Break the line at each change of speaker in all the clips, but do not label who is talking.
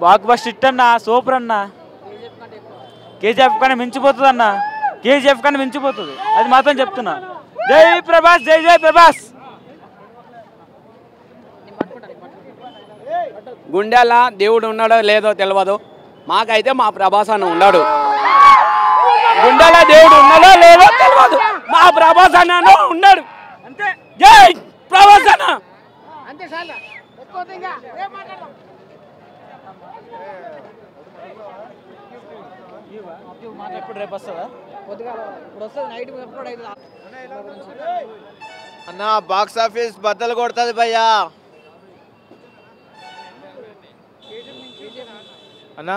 Block buster hit అన్న, super అన్న. KGF కన్నా మించిపోతుంది అన్న, కేజీఎఫ్ కన్నా మించిపోతుంది, అది మాత్రం చెప్తున్నా. జై ప్రభాస్, జై జై ప్రభాస్.
గుండెల దేవుడు ఉన్నాడో లేదో తెలియదు, మాకైతే మా ప్రభాస్ అన్న ఉన్నాడు. గుండెల దేవుడు ఉన్నాడో లేదో తెలియదు, మా ప్రభాస్ అన్న ఉన్నాడు. జై ప్రభాస్ అన్న.
అన్న బాక్స్ ఆఫీస్ బద్దలు కొడుతుంది భయ్యా. అన్న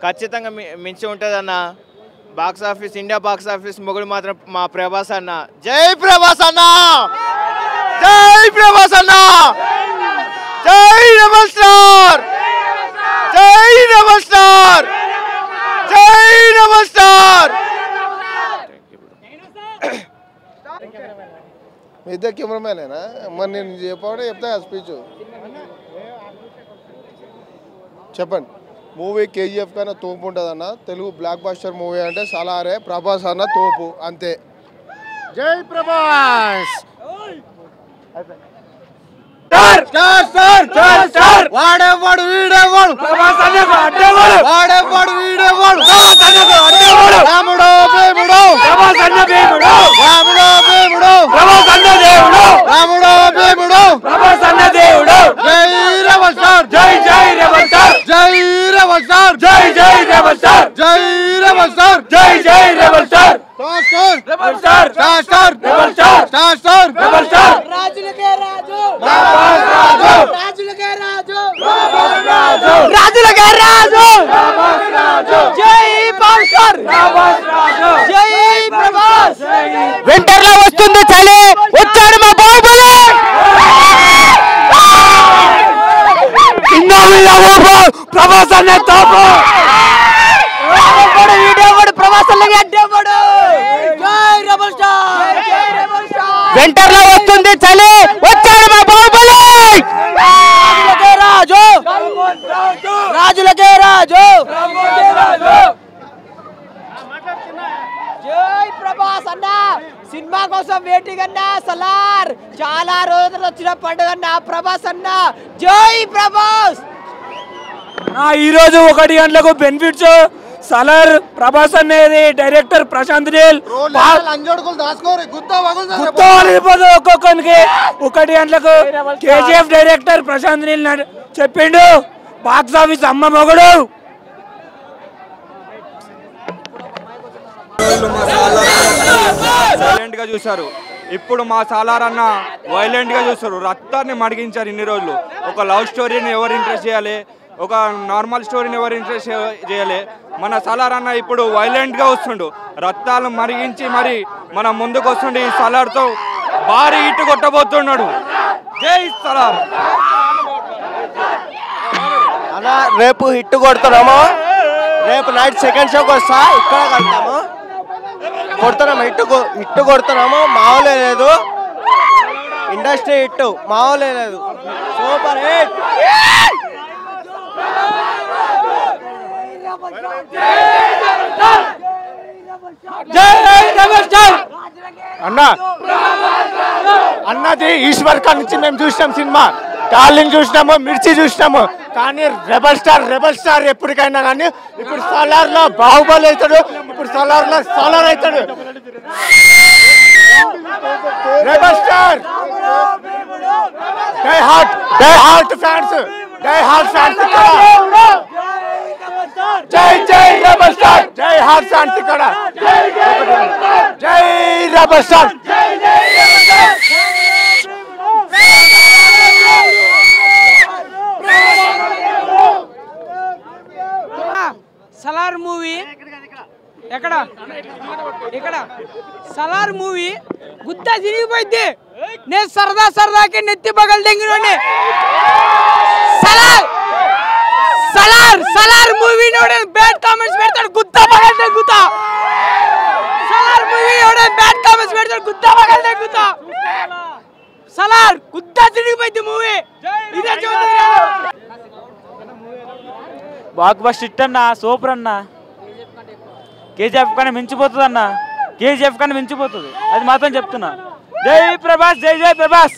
ఖచ్చితంగా మించి ఉంటుంది అన్న. Box office, India box office మొగుడు మాత్రం మా ప్రభాస్ అన్న. జై ప్రభాస్ అన్న, జై ప్రభాస్ అన్న, జై రెబల్ స్టార్, జై రెబల్ స్టార్, జై రెబల్ స్టార్.
మీ ఇద్దరు కెమెరామ్యానేనా? మరి నేను చెప్పాడే చెప్తా స్పీచ్ చెప్పండి. మూవీ కేజీఎఫ్ కన్నా తోపు ఉంటుంది అన్న. తెలుగు బ్లాక్ బస్టర్ మూవీ అంటే సలారే, ప్రభాస్ అన్న తోపు అంతే. జై ప్రభాస్. వాడేవాడు వీడేవాడు, వాడేవాడు వీడేవాడు, రాముడో భీముడో, రాముడో భీముడో, రాముడో భీముడో, జై రెబల్ స్టార్, జై జై రెబల్ స్టార్, జై రెబల్ స్టార్, జై జై రెబల్ స్టార్, జై రెబల్ స్టార్, జై జై rebel star, rebel star, star star, rebel star, star star, rebel star. రాజులకే రాజు, ప్రభాస్ రాజు, రాజులకే రాజు, ప్రభాస్ రాజు, రాజులకే రాజు, ప్రభాస్ రాజు, జై పవర్, ప్రభాస్ రాజు, జై ప్రభాస్. వింటర్ లో వస్తుంది చలి, వచ్చాడు మా బాహుబలి. ప్రభాస్ అనే తోపు, వీడియోవాడు ప్రభాస్ అన్నకి అడ్డేవాడు. జై రెబల్ స్టార్, జై రెబల్ స్టార్. వింటర్ లో వస్తుంది చలి, వచ్చాడు మా బాహుబలి. రాజులకే రాజు, రాజులకే రాజు, జై ప్రభాస్ అన్న. సినిమా కోసం వెయిటింగ్ అన్న. సలార్ చాలా రోజులు వచ్చిన పండుగ అన్న ప్రభాస్ అన్న. జై ప్రభాస్.
ఈ రోజు 1 గంటలకు బెనిఫిట్స్. సలార్ ప్రభాస్ అనేది డైరెక్టర్ ప్రశాంత్ నీల్. ఒక్కొక్కరికి 1 గంటలకు కేజీఎఫ్ డైరెక్టర్ ప్రశాంత్ నీల్ చెప్పిండు, బాక్స్ ఆఫీస్ అమ్మ మొగుడు.
సైలెంట్ గా చూశారు, ఇప్పుడు మా సాలార్ అన్న వైలెంట్ గా చూస్తారు. రక్తాన్ని మడిగించారు ఇన్ని రోజులు. ఒక లవ్ స్టోరీని ఎవరు ఇంట్రెస్ట్ చేయాలి, ఒక నార్మల్ స్టోరీని ఎవరు ఇంట్రెస్ట్ చేయాలి. మన సలార్ అన్న ఇప్పుడు వైలెంట్ గా వస్తుండు, రక్తాలు మరిగించి మరి మన ముందుకు వస్తుండే. ఈ సలార్తో భారీ హిట్ కొట్టబోతున్నాడు. జై సలార్
అన్న. రేపు హిట్ కొడుతున్నాము, రేపు నైట్ సెకండ్ షోకి వస్తా, ఇక్కడ కలుతాము, కొడుతున్నాము, హిట్ కొడుతున్నాము. మామూలే లేదు, ఇండస్ట్రీ హిట్ మామూలే లేదు, సూపర్ హిట్.
అన్నది ఈశ్వర్ ఖాన్ నుంచి మేము చూసినాం సినిమా, డార్లింగ్ చూసినాము, మిర్చి చూసినాము. కానీ రెబల్ స్టార్ ఎప్పటికైనా కానీ ఇప్పుడు సలార్ లో బాహుబలి అవుతాడు, ఇప్పుడు సలార్ లో సలార్ అవుతాడు. Rebel star, die hard fans, Jai జై rebel star, Jai hard fans ఇక్కడ. Jai rebel star.
Salaar movie ఎక్కడ సలార్ మూవీ గుద్ద తిరిగిపోయింది. నేను సరదాకి నెత్తి పగలు తెంగినోండి. సలార్ మూవీ బ్యాడ్ కామెంట్స్ పెడతాడు, గుద్ద పగలు తెంగుతా. సలార్ మూవీ బ్యాడ్ కామెంట్స్ పెడతాడు, గుద్ద పగలు తెంగుతా. సలార్ గుద్ద తిరిగిపోయింది మూవీ.
బ్లాక్ బస్టర్ హిట్ అన్న, సూపర్ అన్న. కేజీఎఫ్ కానీ మించిపోతుంది అన్న, కేజీఎఫ్ కానీ మించిపోతుంది, అది మాత్రం చెప్తున్నా. జై ప్రభాస్, జై జై ప్రభాస్.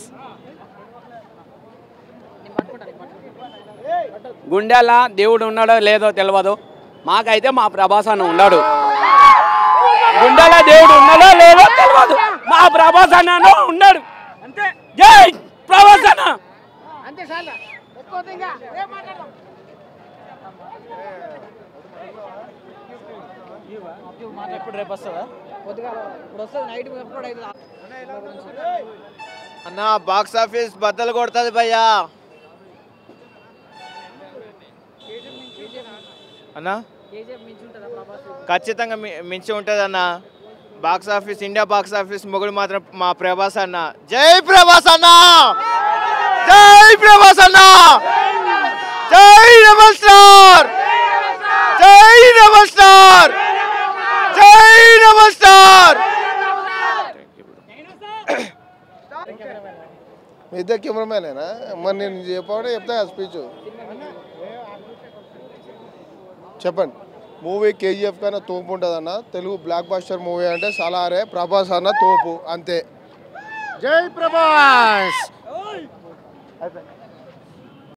గుండెల దేవుడు ఉన్నాడో లేదో తెలియదు, మాకైతే మా ప్రభాస్ అన్న ఉన్నాడు. గుండెల దేవుడు ఉన్నాడో లేదో తెలియదు, మా ప్రభాస్ అన్న ఉన్నాడు. అంతే. జై ప్రభాస్ అన్న.
ఎప్పుడు రేపు వస్తుందా?
అన్న బాక్స్ ఆఫీస్ బద్దలు కొడుతుంది భయ్యా. అన్న ఖచ్చితంగా మించి ఉంటుంది అన్న. Box office, India box office మొగుడు మాత్రం మా ప్రభాస్ అన్న. జై ప్రభాస్ అన్న, జై ప్రభాస్ అన్న, జై రెబల్ స్టార్, జై రెబల్ స్టార్, జై రెబల్ స్టార్.
మీ ఇద్దరు కెమెరామేనేనా? మరి నేను చెప్పాడే చెప్తా స్పీచ్ చెప్పండి. మూవీ కేజీఎఫ్ కన్నా తోపు ఉంటుంది అన్న. తెలుగు బ్లాక్ బస్టర్ మూవీ అంటే సలారే, ప్రభాస్ అన్న తోపు అంతే. జై ప్రభాస్.